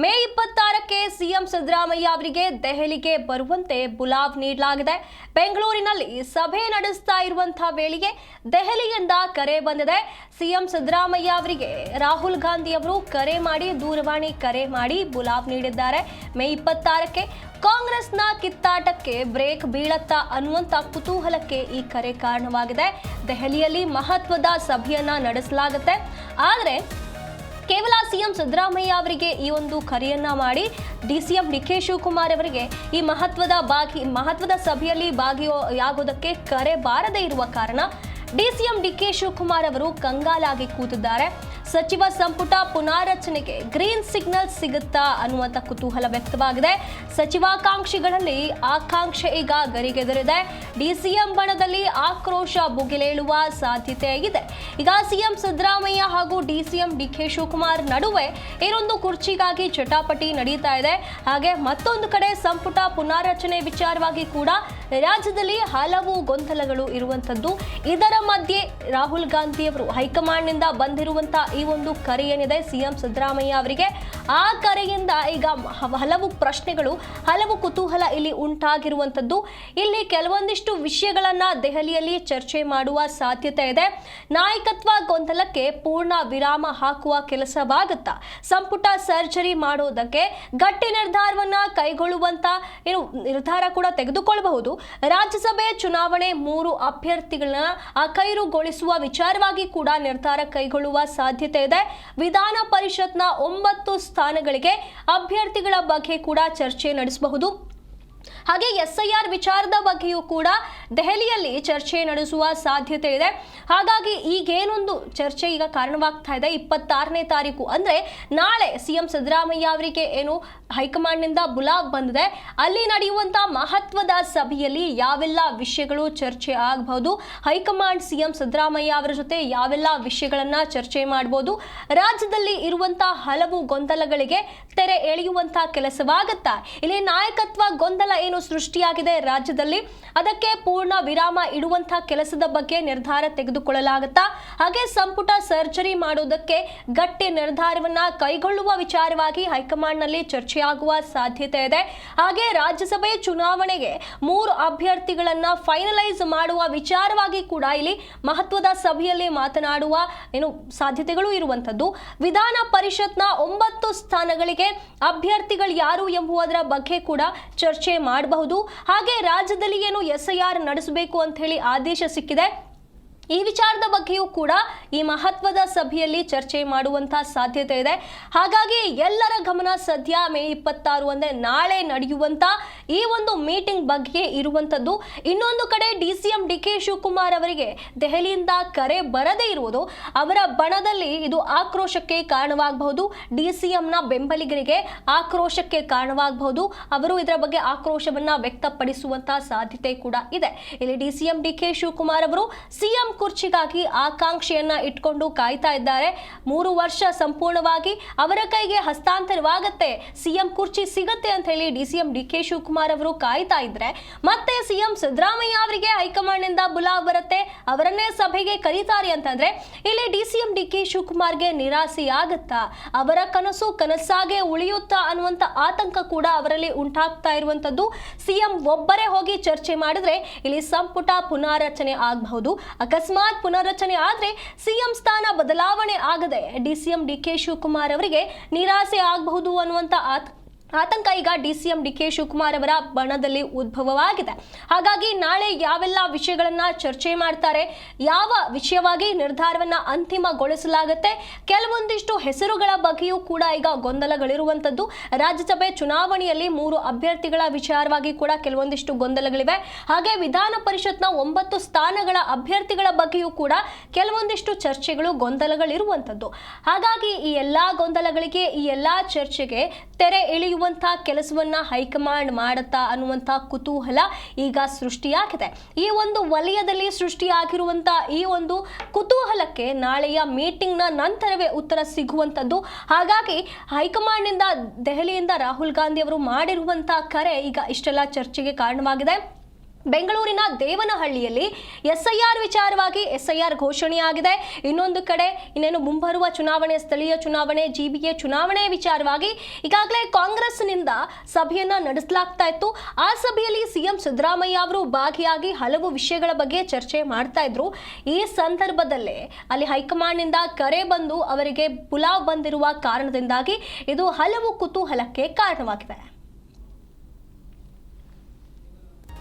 May 26ಕ್ಕೆ CM Siddaramaiah ಅವರಿಗೆ ದೆಹಲಿಗೆ ಬರುವಂತೆ ಬುಲಾವ್ ನೀಡಲಾಗಿದೆ. ಬೆಂಗಳೂರಿನಲ್ಲಿ ಸಭೆ ನಡೆಸ್ತಾ ಇರುವಂತಹ ವೇಳೆಗೆ ದೆಹಲಿಯಿಂದ ಕರೆ ಬಂದಿದೆ. ಸಿಎಂ ಸಿದ್ದರಾಮಯ್ಯ ಅವರಿಗೆ ರಾಹುಲ್ ಗಾಂಧಿ ಅವರು ದೂರವಾಣಿ ಕರೆ ಮಾಡಿ ಬುಲಾವ್ ನೀಡಿದ್ದಾರೆ. ಮೇ 26ಕ್ಕೆ ಕಾಂಗ್ರೆಸ್ನ ಕಿತ್ತಾಟಕ್ಕೆ ಬ್ರೇಕ್ ಬೀಳತ್ತಾ ಅನ್ನುವಂತ ಕುತೂಹಲಕ್ಕೆ ಈ ಕರೆ ಕಾರಣವಾಗಿದೆ. ದೆಹಲಿಯಲ್ಲಿ ಮಹತ್ವದ ಸಭೆಯನ್ನ ನಡೆಸಲಾಗುತ್ತೆ. ಆದರೆ ಕೇವಲ ಸಿಎಂ ಸಿದ್ದರಾಮಯ್ಯ ಅವರಿಗೆ ಈ ಒಂದು ಕರೆಯನ್ನ ಮಾಡಿ ಸಿಎಂ ಡಿಕೆ ಶಿವಕುಮಾರ್ ಅವರಿಗೆ ಈ ಮಹತ್ವದ ಸಭೆಯಲ್ಲಿ ಭಾಗಿಯಾಗೋದಕ್ಕೆ ಕರೆ ಬಾರದೇ ಇರುವ ಕಾರಣ ಸಿಎಂ ಡಿಕೆ ಶಿವಕುಮಾರ್ ಅವರು ಕಂಗಾಲಾಗಿ ಕೂತಿದ್ದಾರೆ. ಸಚಿವ ಸಂಪುಟ ಪುನಾರಚನೆಗೆ ಗ್ರೀನ್ ಸಿಗ್ನಲ್ ಸಿಗುತ್ತಾ ಅನ್ನುವಂಥ ಕುತೂಹಲ ವ್ಯಕ್ತವಾಗಿದೆ. ಸಚಿವಾಕಾಂಕ್ಷಿಗಳಲ್ಲಿ ಆಕಾಂಕ್ಷೆ ಈಗ ಗರಿಗೆದರಿದೆ. ಡಿಸಿಎಂ ಬಣದಲ್ಲಿ ಆಕ್ರೋಶ ಭುಗಿಲೇಳುವ ಸಾಧ್ಯತೆ ಇದೆ. ಈಗ ಸಿಎಂ ಸಿದ್ದರಾಮಯ್ಯ ಹಾಗೂ ಡಿಸಿಎಂ ಡಿಕೆ ಶಿವಕುಮಾರ್ ನಡುವೆ ಏನೊಂದು ಕುರ್ಚಿಗಾಗಿ ಚಟಾಪಟಿ ನಡೀತಾ ಇದೆ. ಹಾಗೆ ಮತ್ತೊಂದು ಕಡೆ ಸಂಪುಟ ಪುನಾರಚನೆ ವಿಚಾರವಾಗಿ ಕೂಡ ರಾಜ್ಯದಲ್ಲಿ ಹಲವು ಗೊಂದಲಗಳು ಇರುವಂತದ್ದು. ಇದರ ಮಧ್ಯೆ ರಾಹುಲ್ ಗಾಂಧಿ ಅವರು ಹೈಕಮಾಂಡ್ನಿಂದ ಬಂದಿರುವಂತಹ ಈ ಒಂದು ಕರೆ ಏನಿದೆ ಸಿಎಂ ಸಿದ್ದರಾಮಯ್ಯ ಅವರಿಗೆ, ಆ ಕರೆಯಿಂದ ಈಗ ಹಲವು ಪ್ರಶ್ನೆಗಳು, ಹಲವು ಕುತೂಹಲ ಇಲ್ಲಿ ಉಂಟಾಗಿರುವಂತದ್ದು. ಇಲ್ಲಿ ಕೆಲವೊಂದಿಷ್ಟು ವಿಷಯಗಳನ್ನ ದೆಹಲಿಯಲ್ಲಿ ಚರ್ಚೆ ಮಾಡುವ ಸಾಧ್ಯತೆ ಇದೆ. ನಾಯಕತ್ವ ಗೊಂದಲಕ್ಕೆ ಪೂರ್ಣ ವಿರಾಮ ಹಾಕುವ ಕೆಲಸವಾಗುತ್ತಾ, ಸಂಪುಟ ಸರ್ಜರಿ ಮಾಡೋದಕ್ಕೆ ಗಟ್ಟಿ ನಿರ್ಧಾರವನ್ನ ಕೈಗೊಳ್ಳುವಂತ ನಿರ್ಧಾರ ಕೂಡ ತೆಗೆದುಕೊಳ್ಳಬಹುದು. ರಾಜ್ಯಸಭೆ ಚುನಾವಣೆ 3 ಅಭ್ಯರ್ಥಿಗಳನ್ನ ಅಖೈರುಗೊಳಿಸುವ ವಿಚಾರವಾಗಿ ಕೂಡ ನಿರ್ಧಾರ ಕೈಗೊಳ್ಳುವ ಸಾಧ್ಯತೆ ಇದೆ. ವಿಧಾನ ಪರಿಷತ್ನ 9 ಸ್ಥಾನಗಳಿಗೆ ಅಭ್ಯರ್ಥಿಗಳ ಬಗ್ಗೆ ಕೂಡ ಚರ್ಚೆ ನಡೆಸಬಹುದು. ಹಾಗೆ SIR ವಿಚಾರದ ಬಗ್ಗೆಯೂ ಕೂಡ ದೆಹಲಿಯಲ್ಲಿ ಚರ್ಚೆ ನಡೆಸುವ ಸಾಧ್ಯತೆ ಇದೆ. ಹಾಗಾಗಿ ಈಗೇನೊಂದು ಚರ್ಚೆ ಈಗ ಕಾರಣವಾಗ್ತಾ ಇದೆ, 26ನೇ ತಾರೀಕು ಅಂದ್ರೆ ನಾಳೆ ಸಿಎಂ ಸಿದ್ದರಾಮಯ್ಯ ಅವರಿಗೆ ಹೈಕಮಾಂಡ್ನಿಂದ ಬುಲಾವ್ ಬಂದಿದೆ. ಅಲ್ಲಿ ನಡೆಯುವಂತಹ ಮಹತ್ವದ ಸಭೆಯಲ್ಲಿ ಯಾವೆಲ್ಲ ವಿಷಯಗಳು ಚರ್ಚೆ ಆಗಬಹುದು, ಹೈಕಮಾಂಡ್ ಸಿಎಂ ಸಿದ್ದರಾಮಯ್ಯ ಅವರ ಜೊತೆ ಯಾವೆಲ್ಲ ವಿಷಯಗಳನ್ನ ಚರ್ಚೆ ಮಾಡಬಹುದು, ರಾಜ್ಯದಲ್ಲಿ ಇರುವಂತಹ ಹಲವು ಗೊಂದಲಗಳಿಗೆ ತೆರೆ ಎಳೆಯುವಂತಹ ಕೆಲಸವಾಗುತ್ತಾ, ಇಲ್ಲಿ ನಾಯಕತ್ವ ಗೊಂದಲ ಸೃಷ್ಟಿಯಾಗಿದೆ ರಾಜ್ಯದಲ್ಲಿ, ಅದಕ್ಕೆ ಪೂರ್ಣ ವಿರಾಮ ಇಡುವಂತಹ ಕೆಲಸದ ಬಗ್ಗೆ ನಿರ್ಧಾರ ತೆಗೆದುಕೊಳ್ಳಲಾಗುತ್ತಾ, ಹಾಗೆ ಸಂಪುಟ ಸರ್ಜರಿ ಮಾಡೋದಕ್ಕೆ ಗಟ್ಟಿ ನಿರ್ಧಾರವನ್ನ ಕೈಗೊಳ್ಳುವ ವಿಚಾರವಾಗಿ ಹೈಕಮಾಂಡ್ ನಲ್ಲಿ ಚರ್ಚೆಯಾಗುವ ಸಾಧ್ಯತೆ ಇದೆ. ಹಾಗೆ ರಾಜ್ಯಸಭೆ ಚುನಾವಣೆಗೆ 3 ಅಭ್ಯರ್ಥಿಗಳನ್ನ ಫೈನಲೈಸ್ ಮಾಡುವ ವಿಚಾರವಾಗಿ ಕೂಡ ಇಲ್ಲಿ ಮಹತ್ವದ ಸಭೆಯಲ್ಲಿ ಮಾತನಾಡುವ ಸಾಧ್ಯತೆಗಳು ಇರುವಂತದ್ದು. ವಿಧಾನ ಪರಿಷತ್ನ 9 ಸ್ಥಾನಗಳಿಗೆ ಅಭ್ಯರ್ಥಿಗಳು ಯಾರು ಎಂಬುದರ ಬಗ್ಗೆ ಕೂಡ ಚರ್ಚೆ ಮಾಡಬಹುದು. ಹಾಗೆ ರಾಜ್ಯದಲ್ಲಿ SIR ನಡೆಸಬೇಕು ಅಂತ ಹೇಳಿ ಆದೇಶ ಸಿಕ್ಕಿದೆ. ಈ ವಿಚಾರದ ಬಗ್ಗೆಯೂ ಕೂಡ ಈ ಮಹತ್ವದ ಸಭೆಯಲ್ಲಿ ಚರ್ಚೆ ಮಾಡುವಂತಹ ಸಾಧ್ಯತೆ ಇದೆ. ಹಾಗಾಗಿ ಎಲ್ಲರ ಗಮನ ಸದ್ಯ ಮೇ 26 ಅಂದ್ರೆ ನಾಳೆ ನಡೆಯುವಂತ ಈ ಒಂದು ಮೀಟಿಂಗ್ ಬಗ್ಗೆ ಇರುವಂತದ್ದು. ಇನ್ನೊಂದು ಕಡೆ ಸಿಎಂ ಡಿಕೆ ಶಿವಕುಮಾರ್ ಅವರಿಗೆ ದೆಹಲಿಯಿಂದ ಕರೆ ಬರದೇ ಇರುವುದು ಅವರ ಬಣದಲ್ಲಿ ಇದು ಆಕ್ರೋಶಕ್ಕೆ ಕಾರಣವಾಗಬಹುದು. ಡಿಸಿಎಂನ ಬೆಂಬಲಿಗರಿಗೆ ಆಕ್ರೋಶಕ್ಕೆ ಕಾರಣವಾಗಬಹುದು. ಅವರು ಇದರ ಬಗ್ಗೆ ಆಕ್ರೋಶವನ್ನ ವ್ಯಕ್ತಪಡಿಸುವಂತಹ ಸಾಧ್ಯತೆ ಕೂಡ ಇದೆ. ಇಲ್ಲಿ ಡಿಸಿಎಂ ಡಿಕೆ ಶಿವಕುಮಾರ್ ಅವರು ಸಿಎಂ ಕುರ್ಚಿಗಾಗಿ ಆಕಾಂಕ್ಷೆಯನ್ನ ಇಟ್ಕೊಂಡು ಕಾಯ್ತಾ ಇದ್ದಾರೆ. 3 ವರ್ಷ ಸಂಪೂರ್ಣವಾಗಿ ಅವರ ಕೈಗೆ ಹಸ್ತಾಂತರವಾಗುತ್ತೆ, ಸಿಎಂ ಕುರ್ಚಿ ಸಿಗುತ್ತೆ ಅಂತ ಹೇಳಿ ಡಿಸಿಎಂ ಡಿಕೆ ಶಿವಕುಮಾರ್ ಅವರು ಕಾಯ್ತಾ ಇದ್ರೆ, ಮತ್ತೆ ಸಿಎಂ ಸಿದ್ದರಾಮಯ್ಯ ಅವರಿಗೆ ಹೈಕಮಾಂಡ್ ನಿಂದ ಬುಲಾವ್ ಬರುತ್ತೆ, ಅವರನ್ನೇ ಸಭೆಗೆ ಕರೀತಾರೆ ಅಂತಂದ್ರೆ ಇಲ್ಲಿ ಡಿಸಿಎಂ ಡಿಕೆ ಶಿವಕುಮಾರ್ಗೆ ನಿರಾಸೆಯಾಗುತ್ತಾ, ಅವರ ಕನಸು ಕನಸಾಗೆ ಉಳಿಯುತ್ತಾ ಅನ್ನುವಂತ ಆತಂಕ ಕೂಡ ಅವರಲ್ಲಿ ಉಂಟಾಗ್ತಾ ಇರುವಂತದ್ದು. ಸಿಎಂ ಒಬ್ಬರೇ ಹೋಗಿ ಚರ್ಚೆ ಮಾಡಿದ್ರೆ ಇಲ್ಲಿ ಸಂಪುಟ ಪುನಾರಚನೆ ಆಗಬಹುದು. ಅಕಸ್ಮಾತ್ ಪುನರ್ರಚನೆ ಆದ್ರೆ ಸಿಎಂ ಸ್ಥಾನ ಬದಲಾವಣೆ ಆಗದೆ ಸಿಎಂ ಡಿಕೆ ಶಿವಕುಮಾರ್ ಅವರಿಗೆ ನಿರಾಸೆ ಆಗಬಹುದು ಅನ್ನುವಂತ ಆತಂಕ ಈಗ ಸಿಎಂ ಡಿಕೆ ಶಿವಕುಮಾರ್ ಅವರ ಬಣದಲ್ಲಿ ಉದ್ಭವವಾಗಿದೆ. ಹಾಗಾಗಿ ನಾಳೆ ಯಾವೆಲ್ಲ ವಿಷಯಗಳನ್ನ ಚರ್ಚೆ ಮಾಡ್ತಾರೆ, ಯಾವ ವಿಷಯವಾಗಿ ನಿರ್ಧಾರವನ್ನ ಅಂತಿಮಗೊಳಿಸಲಾಗುತ್ತೆ, ಕೆಲವೊಂದಿಷ್ಟು ಹೆಸರುಗಳ ಬಗ್ಗೆಯೂ ಕೂಡ ಈಗ ಗೊಂದಲಗಳಿರುವಂತದ್ದು. ರಾಜ್ಯಸಭೆ ಚುನಾವಣೆಯಲ್ಲಿ 3 ಅಭ್ಯರ್ಥಿಗಳ ವಿಚಾರವಾಗಿ ಕೂಡ ಕೆಲವೊಂದಿಷ್ಟು ಗೊಂದಲಗಳಿವೆ. ಹಾಗೆ ವಿಧಾನ ಪರಿಷತ್ನ 9 ಸ್ಥಾನಗಳ ಅಭ್ಯರ್ಥಿಗಳ ಬಗ್ಗೆಯೂ ಕೂಡ ಕೆಲವೊಂದಿಷ್ಟು ಚರ್ಚೆಗಳು, ಗೊಂದಲಗಳಿರುವಂತದ್ದು. ಹಾಗಾಗಿ ಈ ಎಲ್ಲಾ ಗೊಂದಲಗಳಿಗೆ, ಈ ಎಲ್ಲಾ ಚರ್ಚೆಗೆ ತೆರೆ ಎಳೆಯುವ ಕೆಲಸವನ್ನ ಹೈಕಮಾಂಡ್ ಮಾಡುತ್ತಾ ಅನ್ನುವಂತ ಕುತೂಹಲ ಈಗ ಸೃಷ್ಟಿಯಾಗಿದೆ. ಈ ಒಂದು ವಲಯದಲ್ಲಿ ಸೃಷ್ಟಿಯಾಗಿರುವಂತಹ ಈ ಒಂದು ಕುತೂಹಲಕ್ಕೆ ನಾಳೆಯ ಮೀಟಿಂಗ್ ನ ನಂತರವೇ ಉತ್ತರ ಸಿಗುವಂತದ್ದು. ಹಾಗಾಗಿ ಹೈಕಮಾಂಡ್ ನಿಂದ ದೆಹಲಿಯಿಂದ ರಾಹುಲ್ ಗಾಂಧಿ ಅವರು ಮಾಡಿರುವಂತಹ ಕರೆ ಈಗ ಇಷ್ಟೆಲ್ಲ ಚರ್ಚೆಗೆ ಕಾರಣವಾಗಿದೆ. ಬೆಂಗಳೂರಿನ ದೇವನಹಳ್ಳಿಯಲ್ಲಿ ಎಸ್ಐಆರ್ ವಿಚಾರವಾಗಿ ಎಸ್ಐಆರ್ ಘೋಷಣೆಯಾಗಿದೆ. ಇನ್ನೊಂದು ಕಡೆ ಇನ್ನೇನು ಮುಂಬರುವ ಚುನಾವಣೆ, ಸ್ಥಳೀಯ ಚುನಾವಣೆ, ಜಿಬಿಎ ಚುನಾವಣೆ ವಿಚಾರವಾಗಿ ಈಗಾಗಲೇ ಕಾಂಗ್ರೆಸ್ನಿಂದ ಸಭೆಯನ್ನ ನಡೆಸಲಾಗ್ತಾ ಇತ್ತು. ಆ ಸಭೆಯಲ್ಲಿ ಸಿಎಂ ಸಿದ್ದರಾಮಯ್ಯ ಅವರು ಭಾಗಿಯಾಗಿ ಹಲವು ವಿಷಯಗಳ ಬಗ್ಗೆ ಚರ್ಚೆ ಮಾಡ್ತಾ ಇದ್ರು. ಈ ಸಂದರ್ಭದಲ್ಲೇ ಅಲ್ಲಿ ಹೈಕಮಾಂಡ್ನಿಂದ ಕರೆ ಬಂದು ಅವರಿಗೆ ಬುಲಾವ್ ಬಂದಿರುವ ಕಾರಣದಿಂದಾಗಿ ಇದು ಹಲವು ಕುತೂಹಲಕ್ಕೆ ಕಾರಣವಾಗಿದೆ.